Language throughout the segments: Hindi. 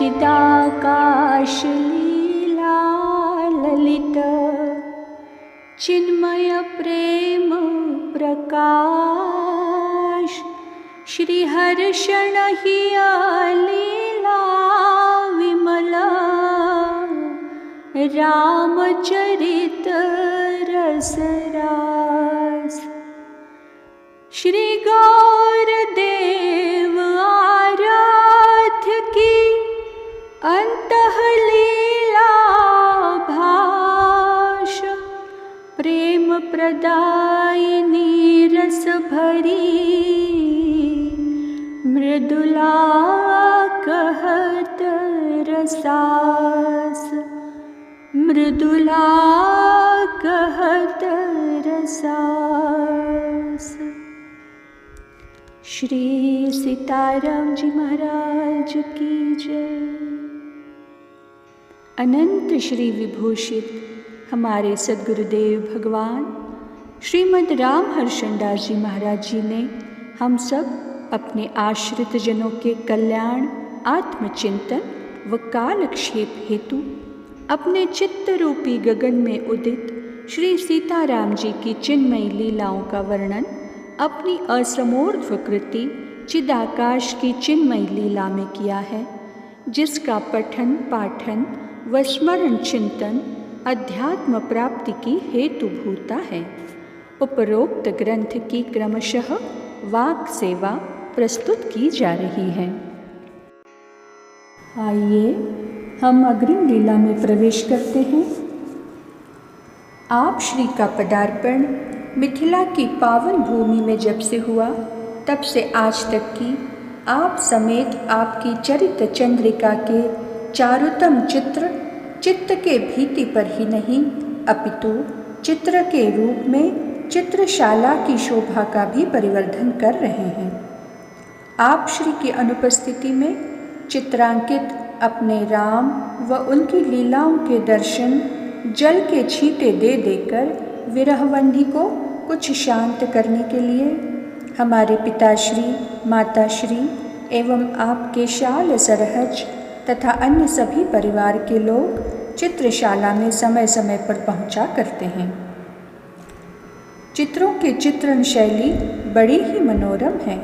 चिदाकाश लीला ललित चिन्मय प्रेम प्रकाश श्रीहर्षण हिया लीला विमला रामचरित रसरास श्री गौरदेव आराध्य की अंतःलीला भाष प्रेम प्रदायिनी रस भरी मृदुला कहत रसास मृदुला कहत रसास। श्री सीताराम जी महाराज की जय। अनंत श्री विभूषित हमारे सद्गुरुदेव भगवान श्रीमद् राम हर्षणदास जी महाराज जी ने हम सब अपने आश्रित जनों के कल्याण, आत्मचिंतन व कालक्षेप हेतु अपने चित्त रूपी गगन में उदित श्री सीताराम जी की चिन्मयी लीलाओं का वर्णन अपनी असमूर्त कृति चिदाकाश की चिन्मयी लीला में किया है, जिसका पठन पाठन व स्मरण चिंतन अध्यात्म प्राप्ति की हेतुभूता है। उपरोक्त ग्रंथ की क्रमशः वाक सेवा प्रस्तुत की जा रही है। आइए हम अग्रिम लीला में प्रवेश करते हैं। आप श्री का पदार्पण मिथिला की पावन भूमि में जब से हुआ, तब से आज तक की आप समेत आपकी चरित चंद्रिका के चारुतम चित्र चित्त के भीति पर ही नहीं, अपितु चित्र के रूप में चित्रशाला की शोभा का भी परिवर्धन कर रहे हैं। आप श्री की अनुपस्थिति में चित्रांकित अपने राम व उनकी लीलाओं के दर्शन जल के छींटे दे देकर विरहवन्ही को कुछ शांत करने के लिए हमारे पिताश्री, माताश्री एवं आपके शाल सरहज तथा अन्य सभी परिवार के लोग चित्रशाला में समय समय पर पहुंचा करते हैं। चित्रों की चित्रण शैली बड़ी ही मनोरम है।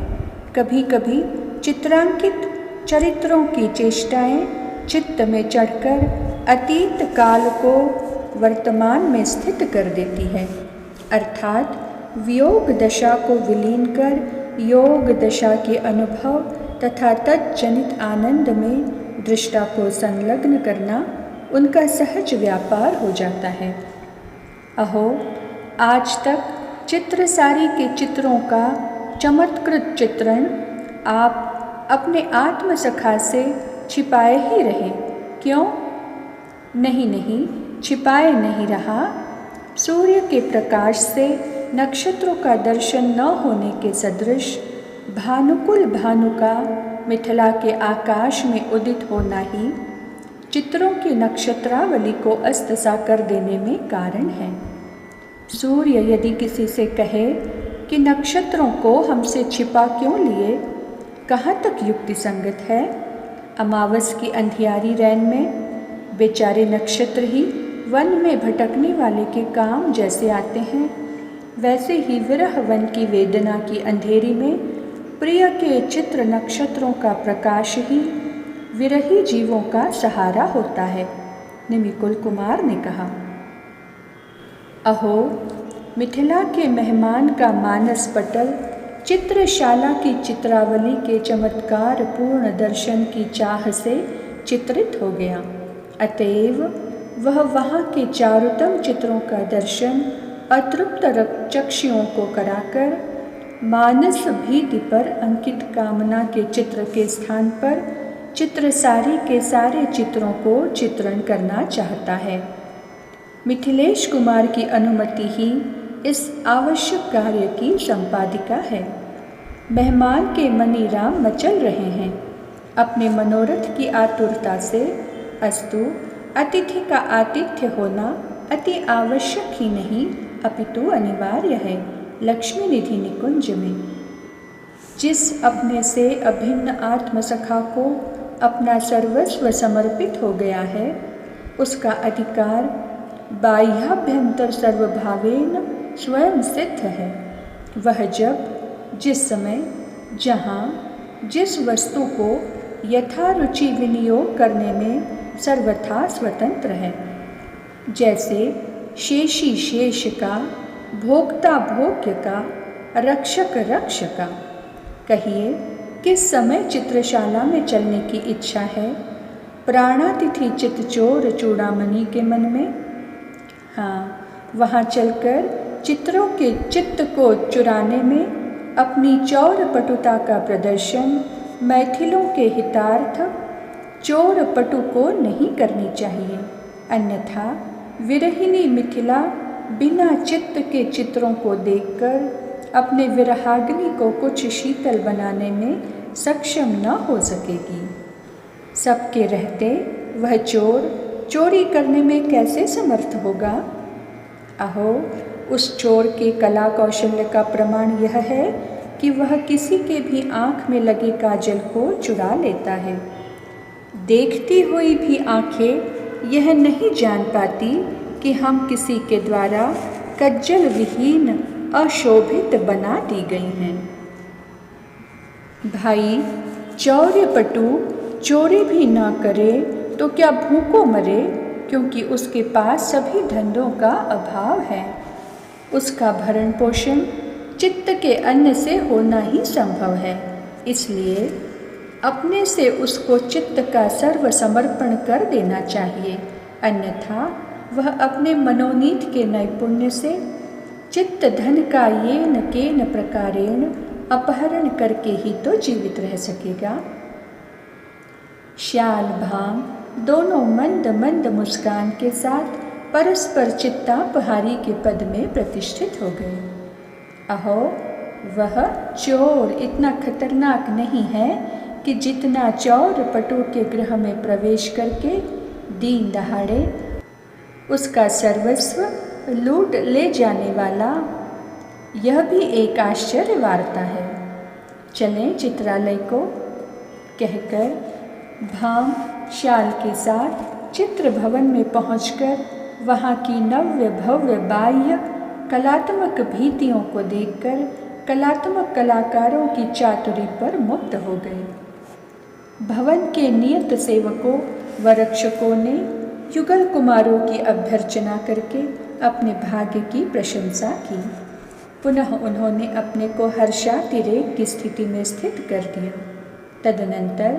कभी कभी चित्रांकित चरित्रों की चेष्टाएं चित्त में चढ़कर अतीत काल को वर्तमान में स्थित कर देती है, अर्थात वियोग दशा को विलीन कर योग दशा के अनुभव तथा तज्जनित आनंद में दृष्टा को संलग्न करना उनका सहज व्यापार हो जाता है। अहो, आज तक चित्रसारी के चित्रों का चमत्कृत चित्रण आप अपने आत्मसखा से छिपाए ही रहे। क्यों? नहीं, छिपाए नहीं रहा। सूर्य के प्रकाश से नक्षत्रों का दर्शन न होने के सदृश भानुकुल भानु का मिथिला के आकाश में उदित होना ही चित्रों की नक्षत्रावली को अस्त सा कर देने में कारण है। सूर्य यदि किसी से कहे कि नक्षत्रों को हमसे छिपा क्यों लिए, कहाँ तक युक्ति संगत है? अमावस की अंधियारी रैन में बेचारे नक्षत्र ही वन में भटकने वाले के काम जैसे आते हैं, वैसे ही विरह वन की वेदना की अंधेरी में प्रिय के चित्र नक्षत्रों का प्रकाश ही विरही जीवों का सहारा होता है। निमिकुल कुमार ने कहा। अहो, मिथिला के मेहमान का मानस पटल चित्रशाला की चित्रावली के चमत्कार पूर्ण दर्शन की चाह से चित्रित हो गया। अतएव वह वहाँ के चारुतम चित्रों का दर्शन अतृप्त चक्षुओं को कराकर मानस भीति पर अंकित कामना के चित्र के स्थान पर चित्रसारी के सारे चित्रों को चित्रण करना चाहता है। मिथिलेश कुमार की अनुमति ही इस आवश्यक कार्य की संपादिका है। मेहमान के मनी राम मचल रहे हैं अपने मनोरथ की आतुरता से। अस्तु, अतिथि का आतिथ्य होना अति आवश्यक ही नहीं अपितु अनिवार्य है। लक्ष्मी निधि निकुंज में जिस अपने से अभिन्न आत्मसखा को अपना सर्वस्व समर्पित हो गया है, उसका अधिकार बाह्याभ्यंतर सर्वभावेन स्वयं सिद्ध है। वह जब, जिस समय, जहाँ, जिस वस्तु को यथारुचि विनियोग करने में सर्वथा स्वतंत्र है। जैसे शेषी शेष का, भोक्ता भोग्य का, रक्षक रक्ष का। कहिए, किस समय चित्रशाला में चलने की इच्छा है? प्राणातिथि चित्तचोर चूड़ामणि के मन में? हाँ, वहाँ चलकर चित्रों के चित्त को चुराने में अपनी चौर पटुता का प्रदर्शन मैथिलों के हितार्थ चोर पटु को नहीं करनी चाहिए। अन्यथा विरहिणी मिथिला बिना चित्त के चित्रों को देखकर अपने विरहाग्नि को कुछ शीतल बनाने में सक्षम न हो सकेगी। सबके रहते वह चोर चोरी करने में कैसे समर्थ होगा? अहो, उस चोर के कला कौशल्य का प्रमाण यह है कि वह किसी के भी आँख में लगे काजल को चुरा लेता है। देखती हुई भी आँखें यह नहीं जान पाती कि हम किसी के द्वारा कज्जल विहीन अशोभित बना दी गई हैं। भाई, चौर्यपटु चोरी भी ना करे तो क्या भूखों मरे, क्योंकि उसके पास सभी धंधों का अभाव है। उसका भरण पोषण चित्त के अन्न से होना ही संभव है। इसलिए अपने से उसको चित्त का सर्व समर्पण कर देना चाहिए, अन्यथा वह अपने मनोनीत के नैपुण्य से चित्त धन का येन केन प्रकारेण अपहरण करके ही तो जीवित रह सकेगा। श्याल भाम दोनों मंद मंद मुस्कान के साथ परस्पर चित्तापहारी के पद में प्रतिष्ठित हो गए। अहो, वह चोर इतना खतरनाक नहीं है कि जितना चौर पटु के गृह में प्रवेश करके दीन दहाड़े उसका सर्वस्व लूट ले जाने वाला। यह भी एक आश्चर्य वार्ता है। चलें चित्रालय को, कहकर भाम शाल के साथ चित्र भवन में पहुंचकर वहां की नव्य भव्य बाह्य कलात्मक भीतियों को देखकर कलात्मक कलाकारों की चातुरी पर मुग्ध हो गए। भवन के नियत सेवकों व रक्षकों ने युगल कुमारों की अभ्यर्चना करके अपने भाग्य की प्रशंसा की। पुनः उन्होंने अपने को हर्षातिरेक की स्थिति में स्थित कर दिया। तदनंतर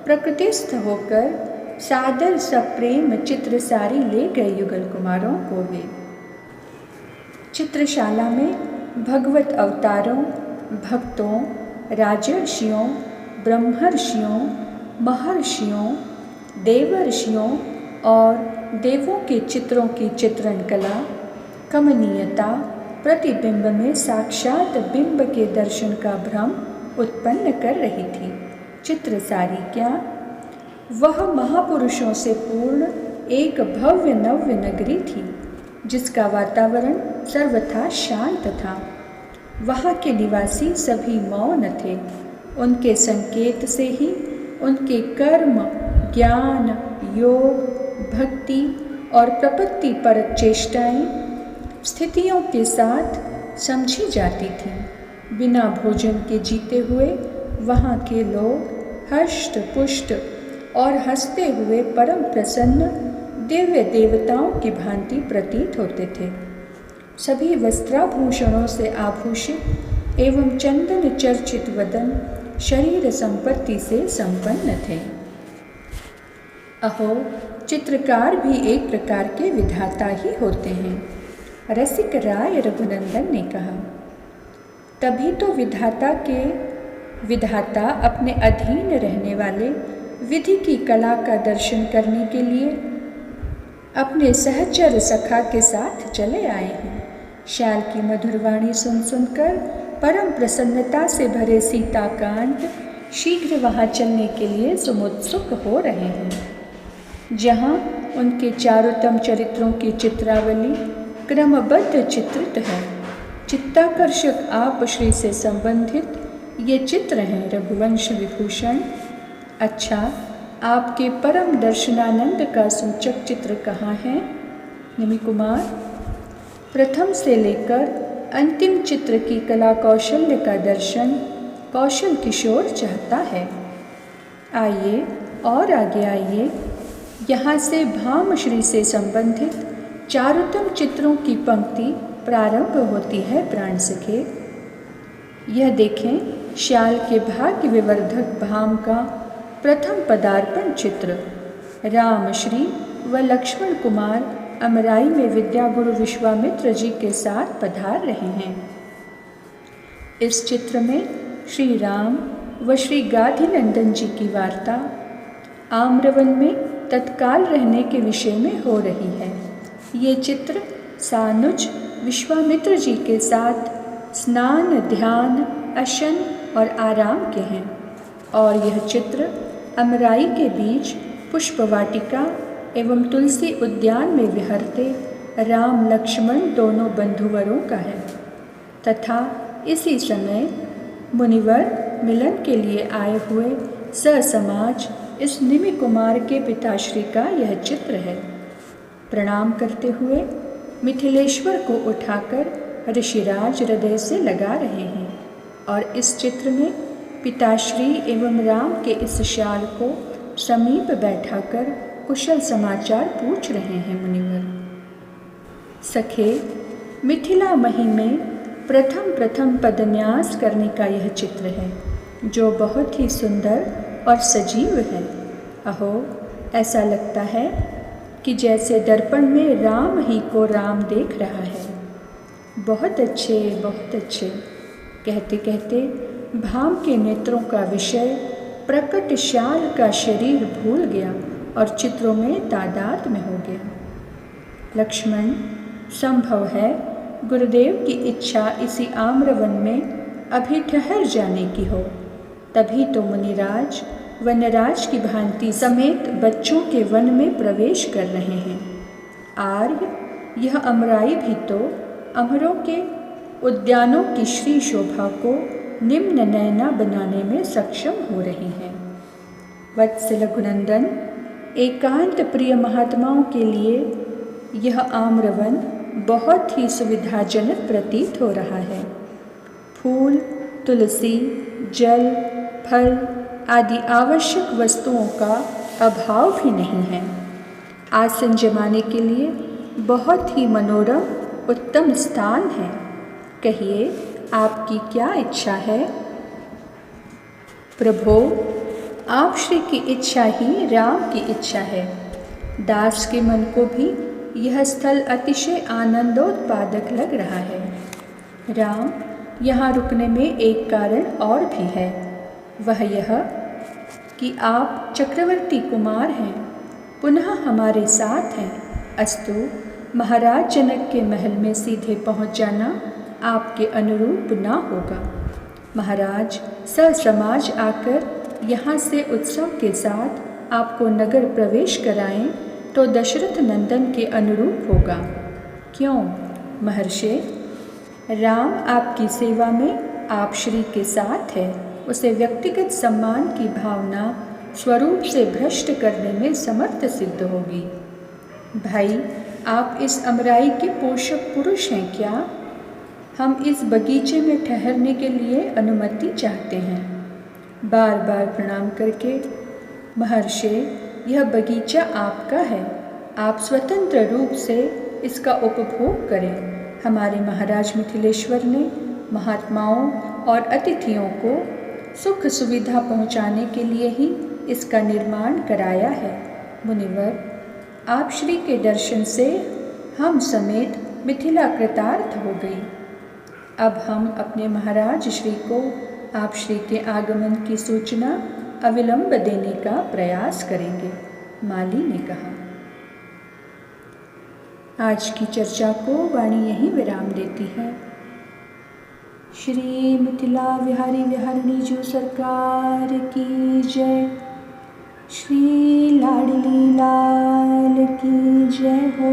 प्रकृतिस्थ होकर सादर सप्रेम चित्रसारी ले गए युगल कुमारों को वे। चित्रशाला में भगवत अवतारों, भक्तों, राजर्षियों, ब्रह्मर्षियों, महर्षियों, देवर्षियों और देवों के चित्रों की चित्रण कला, कमनीयता, प्रतिबिंब में साक्षात बिंब के दर्शन का भ्रम उत्पन्न कर रही थी। चित्रसारी क्या, वह महापुरुषों से पूर्ण एक भव्य नव्य नगरी थी जिसका वातावरण सर्वथा शांत था। वहाँ के निवासी सभी मौन थे। उनके संकेत से ही उनके कर्म, ज्ञान, योग, भक्ति और प्रपत्ति परक चेष्टाएं स्थितियों के साथ समझी जाती थीं। बिना भोजन के जीते हुए वहाँ के लोग हष्ट पुष्ट और हंसते हुए परम प्रसन्न दिव्य देवताओं की भांति प्रतीत होते थे। सभी वस्त्राभूषणों से आभूषित एवं चंदन चर्चित वदन शरीर संपत्ति से संपन्न थे। अहो, चित्रकार भी एक प्रकार के विधाता ही होते हैं, रसिक राय रघुनंदन ने कहा। तभी तो विधाता अपने अधीन रहने वाले विधि की कला का दर्शन करने के लिए अपने सहचर सखा के साथ चले आए हैं। श्याल की मधुर वाणी सुन सुनकर परम प्रसन्नता से भरे सीताकांत शीघ्र वहाँ चलने के लिए सुमुत्सुक हो रहे हैं, जहाँ उनके चारुतम चरित्रों की चित्रावली क्रमबद्ध चित्रित है। चित्ताकर्षक आप श्री से संबंधित ये चित्र हैं रघुवंश विभूषण। अच्छा, आपके परम दर्शनानंद का सूचक चित्र कहाँ है? निमि कुमार, प्रथम से लेकर अंतिम चित्र की कला कौशल्य का दर्शन कौशल किशोर चाहता है। आइए और आगे आइए। यहाँ से भामश्री से संबंधित चारुतम चित्रों की पंक्ति प्रारंभ होती है। प्राण सखे, यह देखें श्याल के भाग्य विवर्धक भाम का प्रथम पदार्पण चित्र। रामश्री व लक्ष्मण कुमार अमराई में विद्यागुरु विश्वामित्र जी के साथ पधार रहे हैं। इस चित्र में श्री राम व श्री गाधिनंदन जी की वार्ता आम्रवन में तत्काल रहने के विषय में हो रही है। ये चित्र सानुज विश्वामित्र जी के साथ स्नान, ध्यान, अशन और आराम के हैं और यह चित्र अमराई के बीच पुष्पवाटिका एवं तुलसी उद्यान में विहरते राम लक्ष्मण दोनों बंधुवरों का है तथा इसी समय मुनिवर मिलन के लिए आए हुए ससमाज इस निमि कुमार के पिताश्री का यह चित्र है। प्रणाम करते हुए मिथिलेश्वर को उठाकर ऋषिराज हृदय से लगा रहे हैं और इस चित्र में पिताश्री एवं राम के इस श्याल को समीप बैठाकर कुशल समाचार पूछ रहे हैं। मुनिवर सखे, मिथिला मही में प्रथम पदन्यास करने का यह चित्र है जो बहुत ही सुंदर और सजीव है। अहो, ऐसा लगता है कि जैसे दर्पण में राम ही को राम देख रहा है। बहुत अच्छे, बहुत अच्छे। कहते कहते भाम के नेत्रों का विषय प्रकट श्याल का शरीर भूल गया और चित्रों में तादाद में हो गया। लक्ष्मण, संभव है गुरुदेव की इच्छा इसी आम्रवन में अभी ठहर जाने की हो, तभी तो मुनिराज वनराज की भांति समेत बच्चों के वन में प्रवेश कर रहे हैं। आर्य, यह अमराई भी तो अमरों के उद्यानों की श्री शोभा को निम्न नयना बनाने में सक्षम हो रही है। वत्स लघुनंदन, एकांत प्रिय महात्माओं के लिए यह आम्रवन बहुत ही सुविधाजनक प्रतीत हो रहा है। फूल, तुलसी, जल, फल आदि आवश्यक वस्तुओं का अभाव भी नहीं है। आसन जमाने के लिए बहुत ही मनोरम उत्तम स्थान है। कहिए, आपकी क्या इच्छा है? प्रभो, आप श्री की इच्छा ही राम की इच्छा है। दास के मन को भी यह स्थल अतिशय आनंदोत्पादक लग रहा है। राम, यहाँ रुकने में एक कारण और भी है, वह यह कि आप चक्रवर्ती कुमार हैं, पुनः हमारे साथ हैं। अस्तु, महाराज जनक के महल में सीधे पहुँच जाना आपके अनुरूप ना होगा। महाराज ससमाज आकर यहाँ से उत्सव के साथ आपको नगर प्रवेश कराएं तो दशरथ नंदन के अनुरूप होगा। क्यों महर्षि? राम आपकी सेवा में आप श्री के साथ है, उसे व्यक्तिगत सम्मान की भावना स्वरूप से भ्रष्ट करने में समर्थ सिद्ध होगी। भाई, आप इस अमराई के पोषक पुरुष हैं क्या? हम इस बगीचे में ठहरने के लिए अनुमति चाहते हैं। बार बार प्रणाम करके, महर्षि, यह बगीचा आपका है, आप स्वतंत्र रूप से इसका उपभोग करें। हमारे महाराज मिथिलेश्वर ने महात्माओं और अतिथियों को सुख सुविधा पहुंचाने के लिए ही इसका निर्माण कराया है। मुनिवर, आप श्री के दर्शन से हम समेत मिथिला कृतार्थ हो गई। अब हम अपने महाराज श्री को आप श्री के आगमन की सूचना अविलंब देने का प्रयास करेंगे, माली ने कहा। आज की चर्चा को वाणी यहीं विराम देती है। श्री मिथिला विहारी विहारिणी जो सरकार की जय। श्री लाडली लाल की जय हो।